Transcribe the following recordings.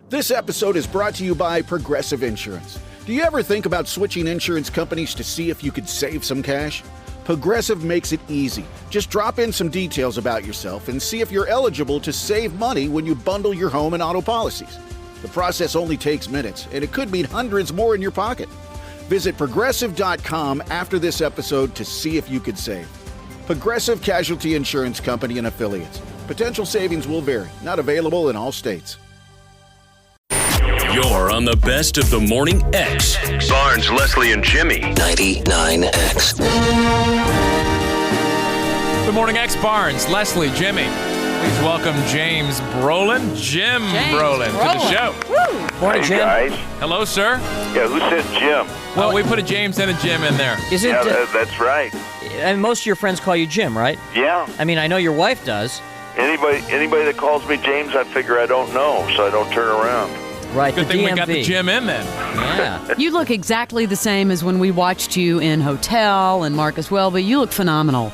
This episode is brought to you by Progressive Insurance. Do you ever think about switching insurance companies to see if you could save some cash? Progressive makes it easy. Just drop in some details about yourself and see if you're eligible to save money when you bundle your home and auto policies. The process only takes minutes, and it could mean hundreds more in your pocket. Visit Progressive.com after this episode to see if you could save. Progressive Casualty Insurance Company and Affiliates. Potential savings will vary. Not available in all states. You're on the best of the Morning X. Barnes, Leslie, and Jimmy. 99X. Good morning, X. Barnes, Leslie, Jimmy. Please welcome James Brolin, James Brolin, to the show. Woo. Morning, Jim. Guys. Hello, sir. Yeah, who said Jim? Well, we put a James and a Jim in there. That's right. And most of your friends call you Jim, right? Yeah. I mean, I know your wife does. Anybody that calls me James, I figure I don't know, so I don't turn around. Right, Good the thing DMV. we got the Jim in then. Yeah. You look exactly the same as when we watched you in Hotel and Marcus Welby. You look phenomenal.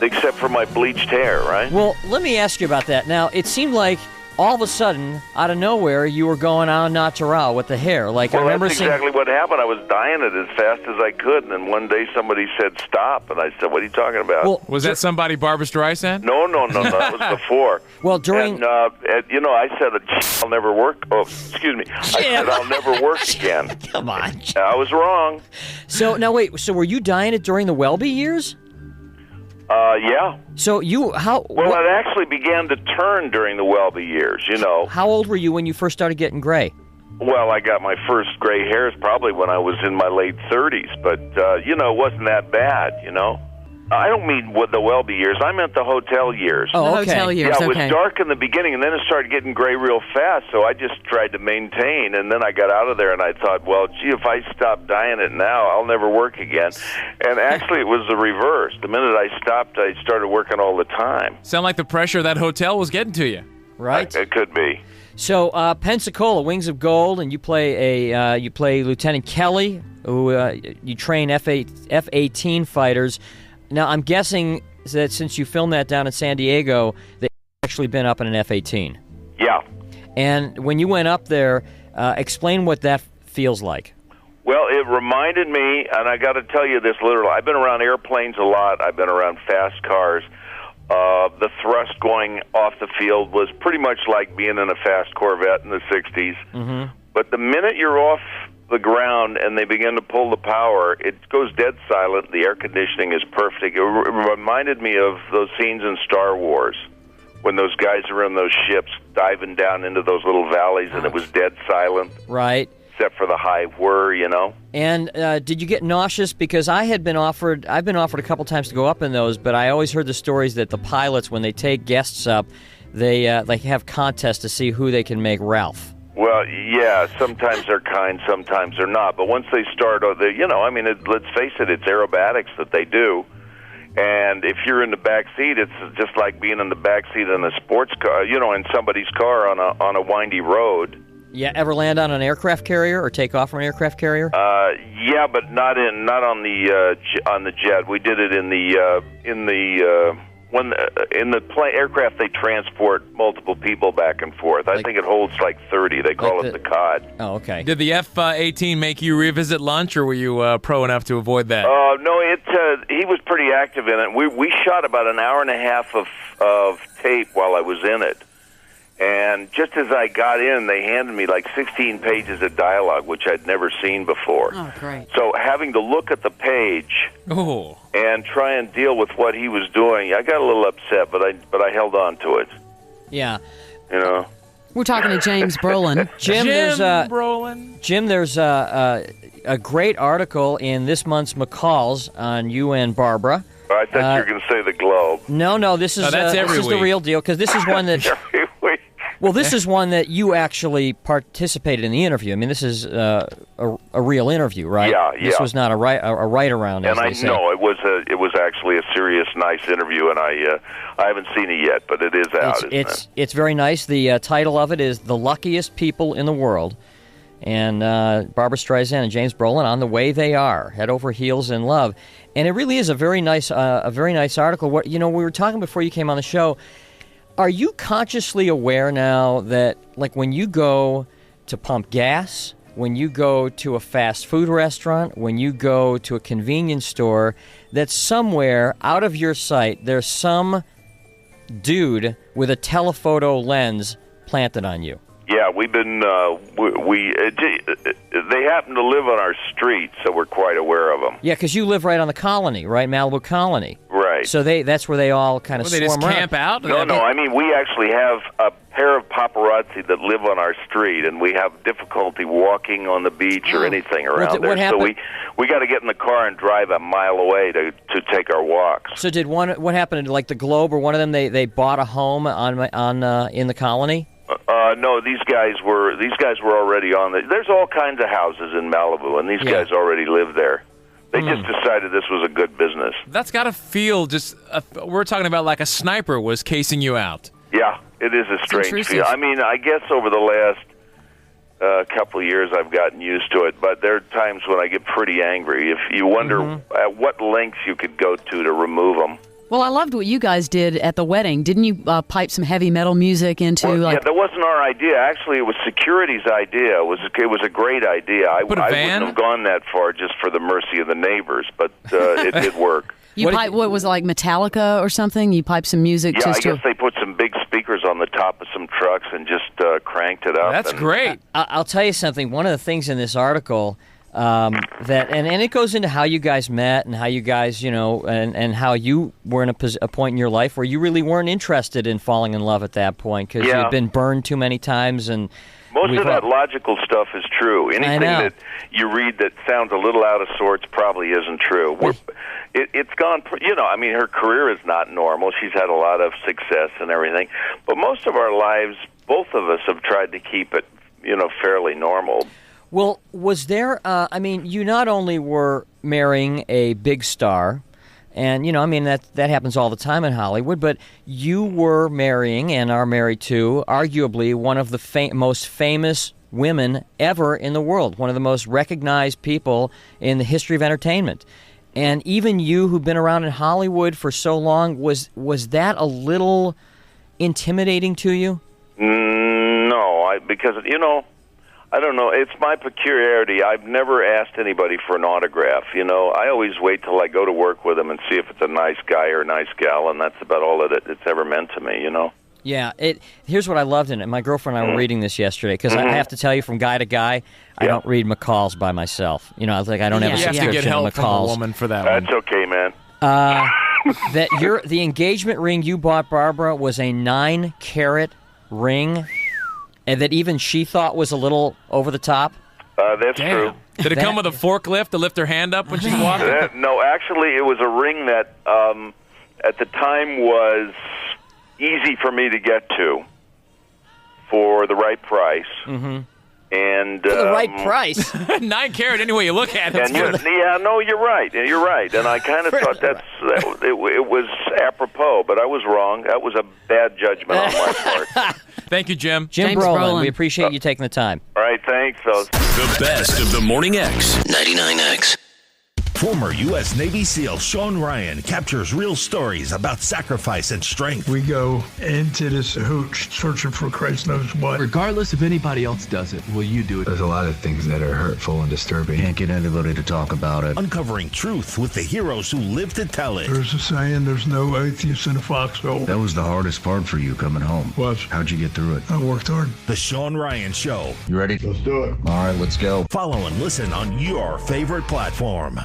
Except for my bleached hair, right? Well, let me ask you about that. Now, it seemed like all of a sudden, out of nowhere, you were going au natural with the hair. Like, I remember that's exactly what happened. I was dyeing it as fast as I could, and then one day somebody said stop, and I said, what are you talking about? Well, Was that somebody, Barbra Streisand? No, that was before. Well, during... And, I said, I'll never work. Oh, excuse me. I said, I'll never work again. Come on. I was wrong. So, now wait, so were you dyeing it during the Welby years? Yeah. So you, Well, it actually began to turn during the Welby years, you know. How old were you when you first started getting gray? Well, I got my first gray hairs probably when I was in my late 30s, but, it wasn't that bad, you know. I don't mean with the Welby years. I meant the hotel years. Oh, The okay. hotel years, Yeah, it was okay. dark in the beginning, and then it started getting gray real fast, so I just tried to maintain, and then I got out of there, and I thought, well, gee, if I stop dyeing it now, I'll never work again. And actually, it was the reverse. The minute I stopped, I started working all the time. Sound like the pressure of that hotel was getting to you. Right? It could be. So, Pensacola, Wings of Gold, and you play Lieutenant Kelly, who you train F-18 fighters. Now, I'm guessing that since you filmed that down in San Diego, they've actually been up in an F-18. Yeah. And when you went up there, explain what that feels like. Well, it reminded me, and I got to tell you this literally, I've been around airplanes a lot. I've been around fast cars. The thrust going off the field was pretty much like being in a fast Corvette in the 60s. Mm-hmm. But the minute you're off the ground and they begin to pull the power, it goes dead silent. The air conditioning is perfect. It reminded me of those scenes in Star Wars when those guys are in those ships diving down into those little valleys, and it was dead silent. Right. Except for the high whir, you know. And did you get nauseous? Because I've been offered a couple times to go up in those, but I always heard the stories that the pilots, when they take guests up, they have contests to see who they can make Ralph. Well, yeah, sometimes they're kind, sometimes they're not. But once they start, let's face it, it's aerobatics that they do. And if you're in the back seat, it's just like being in the back seat in a sports car, in somebody's car on a windy road. Yeah, ever land on an aircraft carrier or take off from an aircraft carrier? Yeah, but not on the jet. We did it in the aircraft. They transport multiple people back and forth. I think it holds like 30. They call it the COD. Oh, okay. Did the F-18 make you revisit lunch, or were you pro enough to avoid that? No, he was pretty active in it. We shot about an hour and a half of tape while I was in it. And just as I got in, they handed me like 16 pages of dialogue, which I'd never seen before. Oh, great. So having to look at the page and try and deal with what he was doing, I got a little upset, but I held on to it. Yeah. You know? We're talking to James Brolin. Jim, Brolin. there's a great article in this month's McCall's on you and Barbara. I thought you were going to say the Globe. No, this is the real deal, because this is one that... Every week. Well, this is one that you actually participated in the interview. I mean, this is a real interview, right? Yeah. This was not a write-around, as they say. No, it was actually a serious, nice interview, and I haven't seen it yet, but it is out. It's very nice. The title of it is "The Luckiest People in the World," and Barbra Streisand and James Brolin on the way they are, head over heels in love, and it really is a very nice article. We were talking before you came on the show. Are you consciously aware now that, like, when you go to pump gas, when you go to a fast food restaurant, when you go to a convenience store, that somewhere out of your sight, there's some dude with a telephoto lens planted on you. Yeah, we've been. They happen to live on our street, so we're quite aware of them. Yeah, because you live right on the colony, right? Malibu Colony. Right. So that's where they all kind of They swarm just around. camp out? No, I mean, we actually have a pair of paparazzi that live on our street, and we have difficulty walking on the beach or anything around there. What happened? So we got to get in the car and drive a mile away to take our walks. So what happened? Like the Globe or one of them, they bought a home in the colony? No, these guys were already on the. There's all kinds of houses in Malibu, and these guys already live there. They just decided this was a good business. That's got to feel we're talking about like a sniper was casing you out. Yeah, it is a strange intrusive. feel. I mean, I guess over the last couple of years I've gotten used to it, but there are times when I get pretty angry. If you wonder at what lengths you could go to remove them. Well, I loved what you guys did at the wedding. Didn't you pipe some heavy metal music into Yeah, that wasn't our idea. Actually, it was security's idea. It was a great idea. I wouldn't have gone that far just for the mercy of the neighbors, but it did work. What was it, like Metallica or something? You piped some music Yeah, I just guess they put some big speakers on the top of some trucks and just cranked it up. That's great. I'll tell you something. One of the things in this article that and it goes into how you guys met and how you guys, and how you were in a point in your life where you really weren't interested in falling in love at that point because you'd been burned too many times. And most of that logical stuff is true. Anything that you read that sounds a little out of sorts probably isn't true. It's gone, I mean, her career is not normal. She's had a lot of success and everything. But most of our lives, both of us have tried to keep it, fairly normal. Well, was there, you not only were marrying a big star, and, that happens all the time in Hollywood, but you were marrying and are married to, arguably, one of the most famous women ever in the world, one of the most recognized people in the history of entertainment. And even you, who've been around in Hollywood for so long, was that a little intimidating to you? No, because, I don't know. It's my peculiarity. I've never asked anybody for an autograph. I always wait till I go to work with them and see if it's a nice guy or a nice gal, and that's about all that it's ever meant to me, Yeah. Here's what I loved in it. My girlfriend and I were reading this yesterday, because I have to tell you, from guy to guy, I don't read McCall's by myself. I don't have a You have to get help from a woman for that one. That's okay, man. That the engagement ring you bought Barbara was a 9-carat ring, and that even she thought was a little over the top. That's true. Did it come with a forklift to lift her hand up when she's walking? No, actually, it was a ring that at the time was easy for me to get to for the right price. Mm-hmm. And for the right price. 9 carat, any way you look at it. You're right. You're right. And I kind of thought it was apropos, but I was wrong. That was a bad judgment on my part. Thank you, Jim. James Brolin, we appreciate you taking the time. All right, thanks, fellas. The best of the Morning X. 99X. Former U.S. Navy SEAL Sean Ryan captures real stories about sacrifice and strength. We go into this hooch searching for Christ knows what. Regardless if anybody else does it, will you do it? There's a lot of things that are hurtful and disturbing. Can't get anybody to talk about it. Uncovering truth with the heroes who live to tell it. There's a saying, there's no atheist in a foxhole. That was the hardest part for you coming home. Was. How'd you get through it? I worked hard. The Sean Ryan Show. You ready? Let's do it. All right, let's go. Follow and listen on your favorite platform.